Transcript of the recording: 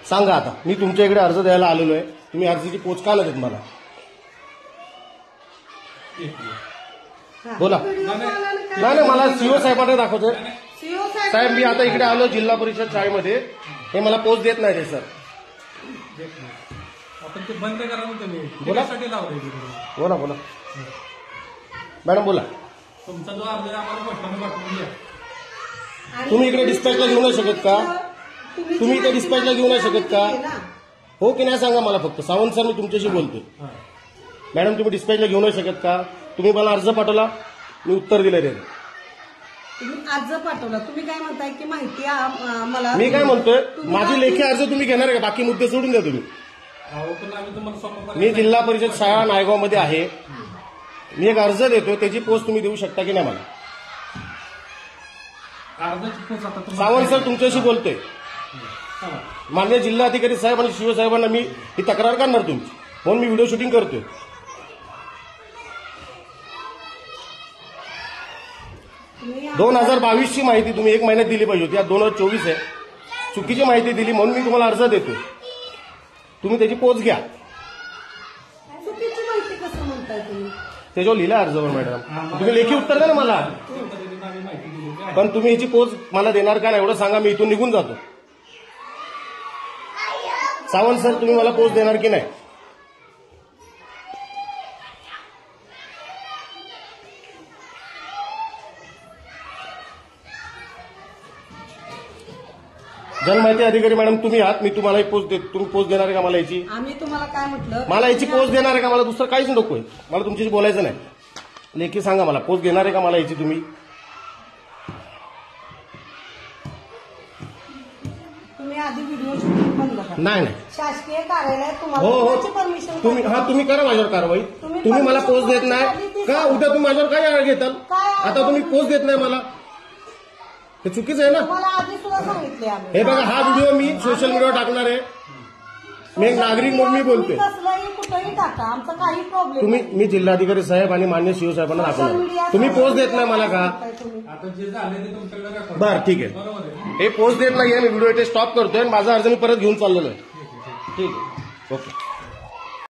सांगा आता, मी तुमच्या इकडे अर्ज द्यायला आलेलो आहे, तुम्ही अर्जाची पोच का देत मला? बोला. नाही मला सीओ साहेबांना दाखवतोय. साहेब मी आता इकडे आलो जिल्हा परिषद शाळेमध्ये, हे मला पोच देत नाही रे सर. आपण ते बंद करा ना तुम्ही. बोला बोला बोला मॅडम बोला. तुमचा जो अर्ज आहे आम्हाला पोस्टाने पाठवून द्या. तुम्ही इकडे डिस्पॅचला घेऊ नाही शकत का? तुम्ही इथे डिस्पॅचला घेऊ नाही शकत का? हो की नाही सांगा मला फक्त. सावंत सर मी तुमच्याशी बोलतोय. मॅडम तुम्ही डिस्पॅचला घेऊ नाही शकत का? तुम्ही मला अर्ज पाठवला, मी उत्तर दिलं रे. तुम्ही अर्ज पाठवला, तुम्ही काय म्हणताय की माहिती मला. मी काय म्हणतोय, माझी लेखी अर्ज तुम्ही घेणार आहे का? बाकी मुद्दे सोडून द्या तुम्ही. मी जिल्हा परिषद शाळा नायगावमध्ये आहे, मी एक अर्ज देतो, त्याची पोस्ट तुम्ही देऊ शकता की नाही मला? सावंत सर तुमच्याशी बोलतोय. माननीय जिल्हाधिकारी साहेब आणि शिवसाहेबांना मी ही तक्रार करणार तुमची, म्हणून मी व्हिडिओ शूटिंग करतोय. तुम्ही 2022 ची माहिती तुम्ही 1 महिन्यात दिली पाहिजे होती. आज 2024 आहे, चुकीची माहिती दिली म्हणून मी तुम्हाला अर्ज देतोय. तुम्ही त्याची पोच घ्या. चुकीची माहिती कसं म्हणताय तुम्ही? त्याच्यावर लिहिलं अर्जवर मॅडम, तुम्ही लेखी उत्तर द्या ना मला. पण तुम्ही याची पोच मला देणार का नाही एवढं सांगा, मी इथून निघून जातो. सावंत सर तुम्ही मला पोच देणार की नाही? जनमाहिती अधिकारी मॅडम तुम्ही आहात, मी तुम्हाला पोच देतो. तुम्ही पोच देणार आहे का मला याची? आम्ही तुम्हाला काय म्हटलं, मला याची पोच देणार आहे का? मला दुसरं काहीच नकोय, मला तुमच्याशी बोलायचं नाही. लेखी सांगा मला, पोच देणार आहे का मला याची तुम्ही? तुम्ही आधी व्हिडिओ शूटिंग बंद करा. नाही शासकीय कार्यालयात हो तुम्हाला परमिशन. तुम्ही करा माझ्यावर कारवाई. तुम्ही मला पोच देत नाही का? उद्या तुम्ही माझ्यावर काय आळ घेताल? आता तुम्ही पोच देत नाही मला, हे चुकीचं आहे ना? तुम्हाला आधी सुद्धा सांगितले आम्ही. हे बघा, हा व्हिडिओ मी सोशल मीडियावर टाकणार आहे. मी एक नागरिक म्हणून मी बोलतोय. कसलंही कुठेही टाका, आमचा काही प्रॉब्लेम. मी जिल्हाधिकारी साहेब आणि मान्य शिवसाहेबांना दाखवणार. तुम्ही पोच देत नाही मला का? आता जे झाले ते तुमच्याकडे बरं ठीक आहे. बरोबर आहे. हे पोच देत नाहीये, मी व्हिडिओ इथे स्टॉप करतोय. माझा अर्ज मी परत घेऊन चाललेलो आहे. ठीक आहे, ओके.